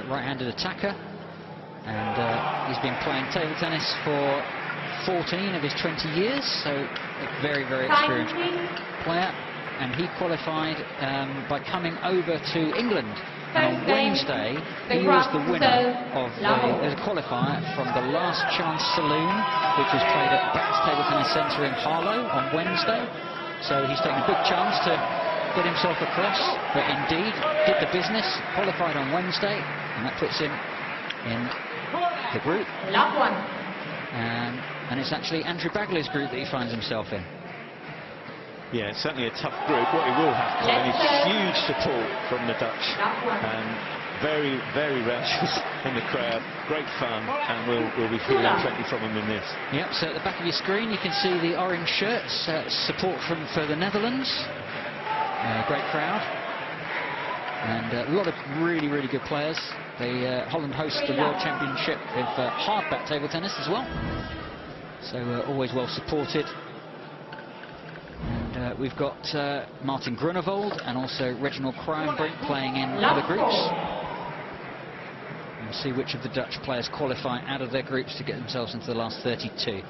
right-handed attacker, and he's been playing table tennis for 14 of his 20 years, so a very, very experienced player. And he qualified by coming over to England. And on Wednesday, he was the winner of the qualifier from the Last Chance Saloon, which was played at Bats Table Tennis Centre in Harlow on Wednesday. So he's taken a big chance to get himself across, but indeed did the business, qualified on Wednesday, and that puts him in the group. And it's actually Andrew Bagley's group that he finds himself in. Yeah, it's certainly a tough group. What he will have, Colin, is huge support from the Dutch. Very, very raucous in the crowd. Great fun, and we'll be feeling plenty from them in this. Yep, so at the back of your screen you can see the orange shirts, support for the Netherlands. Great crowd. And a lot of really, really good players. Holland hosts the World Championship of hardback table tennis as well. So always well supported. And we've got Martin Grunewold and also Reginald Kruijnbrink playing in other groups. We'll see which of the Dutch players qualify out of their groups to get themselves into the last 32.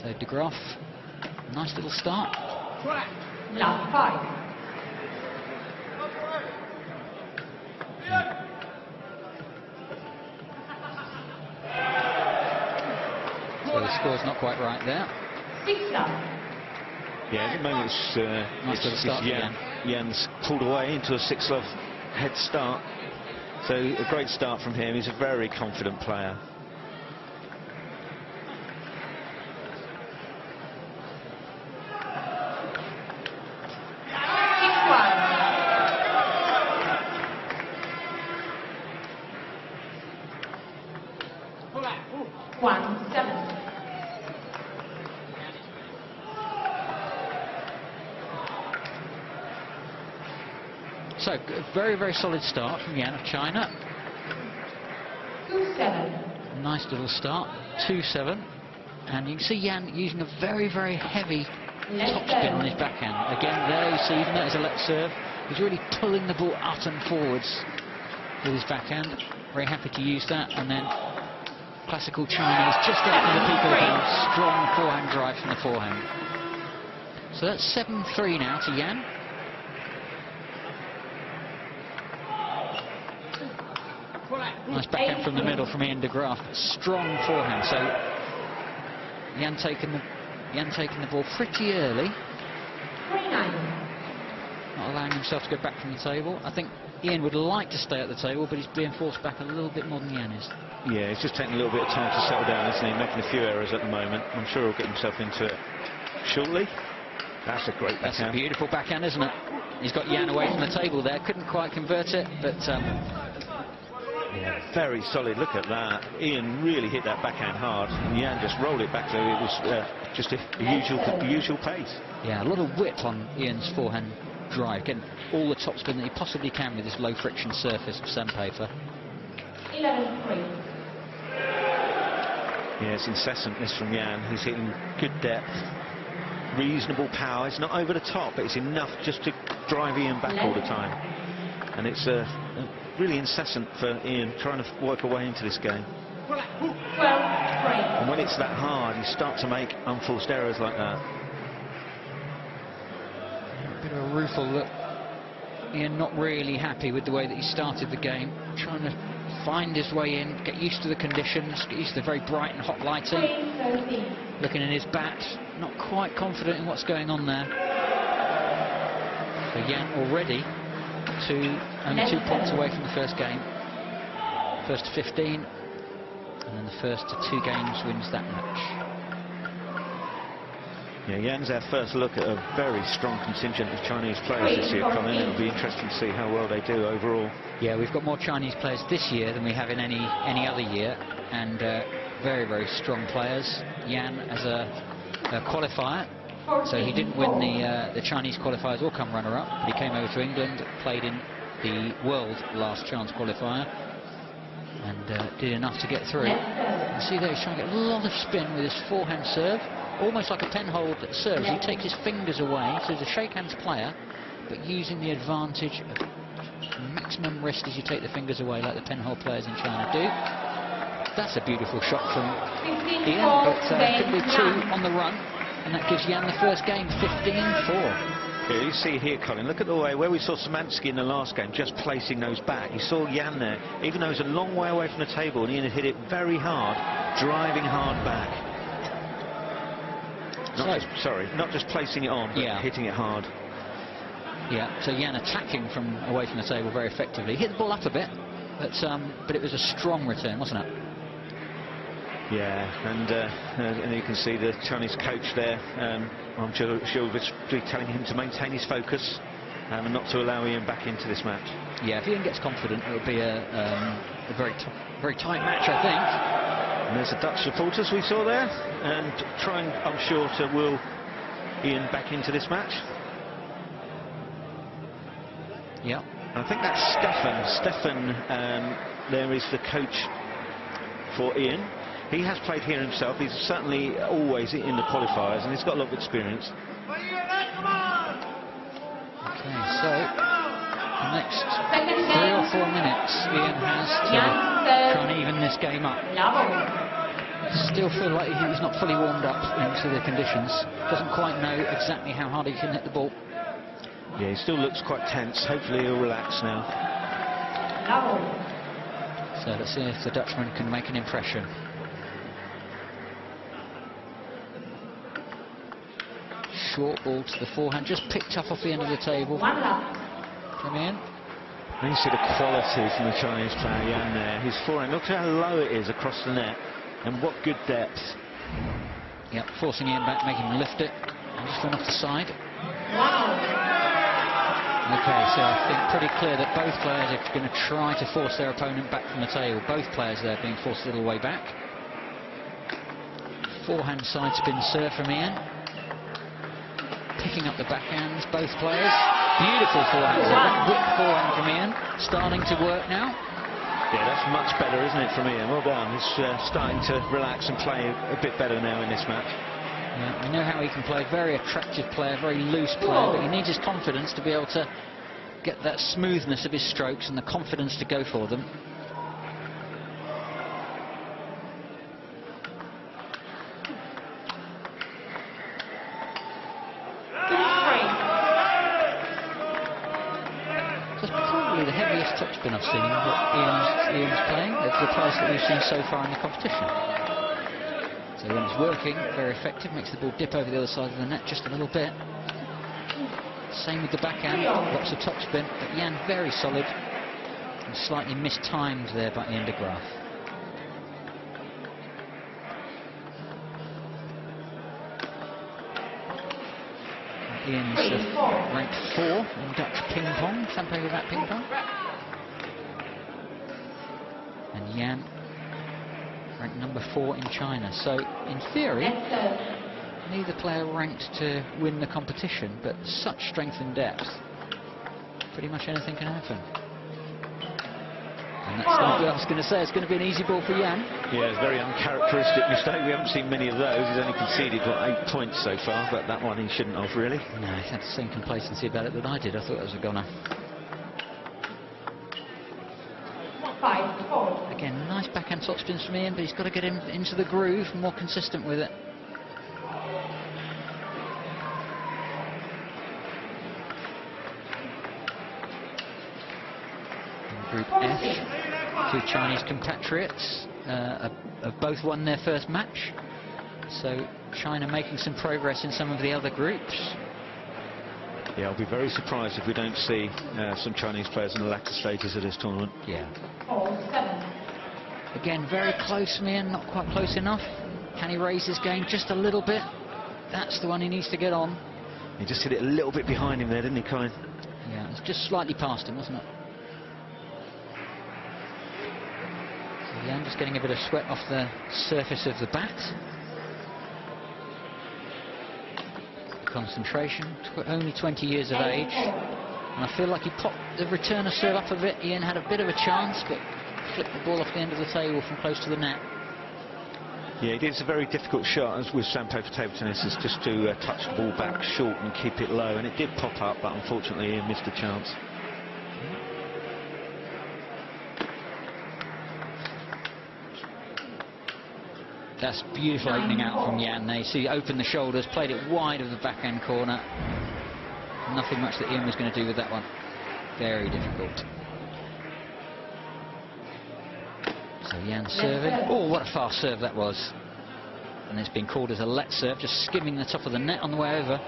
So De Graaf, nice little start. Last 5. So the score's not quite right there. 6-love. Yeah, at the moment it's Jan's pulled away into a 6-love head start. So a great start from him. He's a very confident player. So, a very, very solid start from Yan of China. 2-7. Nice little start, 2-7. And you can see Yan using a very, very heavy topspin on his backhand. Again, there you see, even though it's a left serve, he's really pulling the ball out and forwards with his backhand. Very happy to use that. And then classical Chinese, just after the peak of the game, strong forehand drive from the forehand. So that's 7-3 now to Yan. Nice backhand from the middle from Ian De Graaf. Strong forehand. So Yan taking the ball pretty early. 3-9. Not allowing himself to go back from the table. I think Ian would like to stay at the table, but he's being forced back a little bit more than Yan is. Yeah, he's just taking a little bit of time to settle down, isn't he? Making a few errors at the moment. I'm sure he'll get himself into it shortly. That's a great backhand. That's a beautiful backhand, isn't it? He's got Yan away from the table there. Couldn't quite convert it, but yeah, very solid. Look at that. Ian really hit that backhand hard, and Yan just rolled it back, so it was just the usual pace. Yeah, a lot of whip on Ian's forehand drive, getting all the topspin that he possibly can with this low friction surface of sandpaper. 11-3. Yeah, it's incessant, this from Yan. He's hitting good depth, reasonable power. It's not over the top, but it's enough just to drive Ian back all the time. And it's really incessant for Ian trying to work away into this game. 12-3. And when it's that hard, you start to make unforced errors like that. A bit of a rueful look. Ian not really happy with the way that he started the game, trying to find his way in, get used to the conditions, get used to the very bright and hot lighting. Looking in his bat, not quite confident in what's going on there. So Yan already only 2 points away from the first game. First to 15, and then the first to 2 games wins that match. Yeah, Yan's our first look at a very strong contingent of Chinese players this year, Colin. It'll be interesting to see how well they do overall. Yeah, we've got more Chinese players this year than we have in any other year, and very, very strong players. Yan as a qualifier, so he didn't win the Chinese qualifiers or come runner-up, but he came over to England, played in the World Last Chance qualifier, and did enough to get through. You can see there he's trying to get a lot of spin with his forehand serve, almost like a penhold serve. He takes his fingers away, so he's a shake hands player, but using the advantage of maximum risk as you take the fingers away, like the penhole players in China do. That's a beautiful shot from Ian, but couldn't do two on the run, and that gives Jan the first game, 15-4. Yeah, you see here, Colin, look at the way where we saw Szymanski in the last game, just placing those back. You saw Jan there, even though he was a long way away from the table, and Ian had hit it very hard, driving hard back. Not just placing it on, but hitting it hard. Yeah, so Jan attacking from away from the table very effectively. Hit the ball up a bit, but it was a strong return, wasn't it? Yeah, and you can see the Chinese coach there. I'm sure she'll be telling him to maintain his focus and not to allow Ian back into this match. Yeah, if Ian gets confident, it'll be a very tight match, I think. And there's the Dutch supporters we saw there, and trying, I'm sure, to will Ian back into this match. Yeah. I think that's Stefan there is the coach for Ian. He has played here himself. He's certainly always in the qualifiers, and he's got a lot of experience. Okay, so the next 3 or 4 minutes, Ian has to try and even this game up. Still feel like he's not fully warmed up into the conditions. Doesn't quite know exactly how hard he can hit the ball. Yeah, he still looks quite tense. Hopefully he'll relax now. So let's see if the Dutchman can make an impression. Short ball to the forehand, just picked up off the end of the table. Come in. And you see the quality from the Chinese player Jan there. His forehand, look how low it is across the net, and what good depth. Yep, forcing Ian back, making him lift it. And just went off the side. Okay, so I think pretty clear that both players are going to try to force their opponent back from the table. Both players there being forced a little way back. Forehand side spin serve from Ian. Picking up the backhands, both players. Beautiful forehand, whip forehand from Ian. Starting to work now. Yeah, that's much better, isn't it, from Ian? Well done. He's starting to relax and play a bit better now in this match. Yeah, we know how he can play. Very attractive player, very loose player, but he needs his confidence to be able to get that smoothness of his strokes and the confidence to go for them. That's probably the heaviest topspin I've seen that Ian's playing of the players that we've seen so far in the competition. So when it's working, very effective, makes the ball dip over the other side of the net just a little bit. Same with the backhand, lots of topspin, but Jan very solid and slightly mistimed there by Ian de Graaf. Ian's ranked 4 in Dutch ping pong, sandpaper ping pong. And Jan ranked number 4 in China. So in theory, neither player ranked to win the competition, but such strength and depth, pretty much anything can happen. And that's going to be, I was going to say, it's going to be an easy ball for Jan. Yeah, it's a very uncharacteristic mistake. We haven't seen many of those. He's only conceded, what, 8 points so far, but that one he shouldn't have, really. No, he's had the same complacency about it that I did. I thought it was a goner. Again, nice backhand topspins from Ian, but he's got to get him into the groove, more consistent with it. Group F, 2 Chinese compatriots have both won their first match, so China making some progress in some of the other groups. Yeah, I'll be very surprised if we don't see some Chinese players in the latter stages of this tournament. Yeah. Again, very close, man, not quite close enough. Can he raise his game just a little bit? That's the one he needs to get on. He just hit it a little bit behind him there, didn't he, Colin? Yeah, it's just slightly past him, wasn't it? So Jan just getting a bit of sweat off the surface of the bat. Concentration, only 20 years of age. And I feel like he popped the returner serve up a bit. Ian had a bit of a chance, but flipped the ball off the end of the table from close to the net. Yeah, it is a very difficult shot, as with sandpaper table tennis, is just to touch the ball back short and keep it low, and it did pop up, but unfortunately Ian missed a chance. That's beautiful opening out from Jan. They see opened the shoulders, played it wide of the backhand corner. Nothing much that Ian was going to do with that one. Very difficult. So Jan serving. Oh, what a fast serve that was. And it's been called as a let serve, just skimming the top of the net on the way over.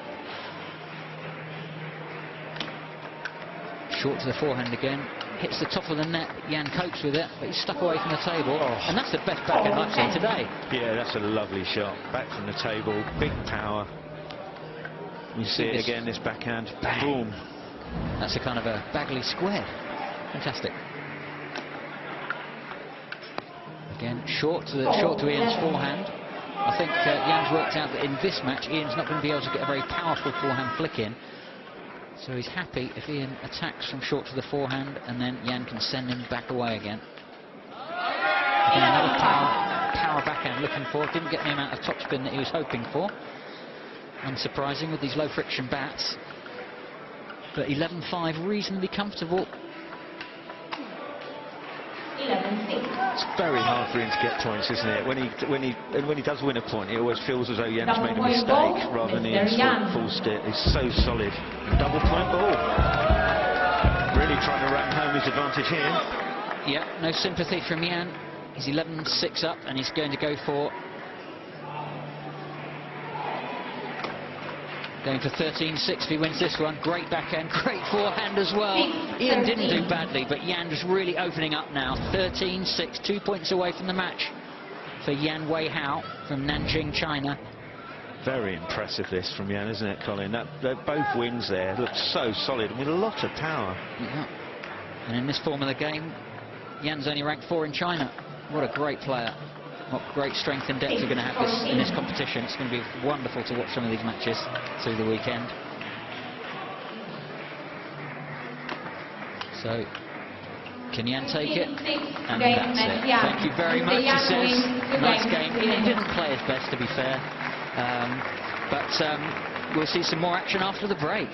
Short to the forehand again. Hits the top of the net. Jan copes with it, but he's stuck away from the table. Oh. And that's the best backhand I've seen today. Yeah, that's a lovely shot. Back from the table, big power. You see it again, this backhand. Bang. Boom. That's a kind of a Bagley square. Fantastic. Again, short to Ian's forehand. I think Jan's worked out that in this match, Ian's not going to be able to get a very powerful forehand flick in. So he's happy if Ian attacks from short to the forehand, and then Jan can send him back away again. Again, another power backhand looking for. Didn't get the amount of topspin that he was hoping for. Unsurprising with these low friction bats. But 11-5, reasonably comfortable. 11-6. It's very hard for him to get points, isn't it? When he does win a point, it always feels as though Jan's made a mistake rather than Ian's forced it. He's so solid. Double point ball. Really trying to ram home his advantage here. Yeah, no sympathy from Jan. He's 11-6 up, and he's going to go for 13-6 if he wins this one. Great backhand, great forehand as well. Ian didn't do badly, but Jan just really opening up now. 13-6, 2 points away from the match for Yan Wei Hao from Nanjing, China. Very impressive this from Jan, isn't it, Colin? Both wins there look so solid and with a lot of power. Yeah. And in this form of the game, Jan's only ranked 4 in China. What a great player. What great strength and depth you're going to have in this competition. It's going to be wonderful to watch some of these matches through the weekend. So, can Jan take it? And that's it. Thank you very much, he says. Nice game. He didn't play his best, to be fair. But we'll see some more action after the break.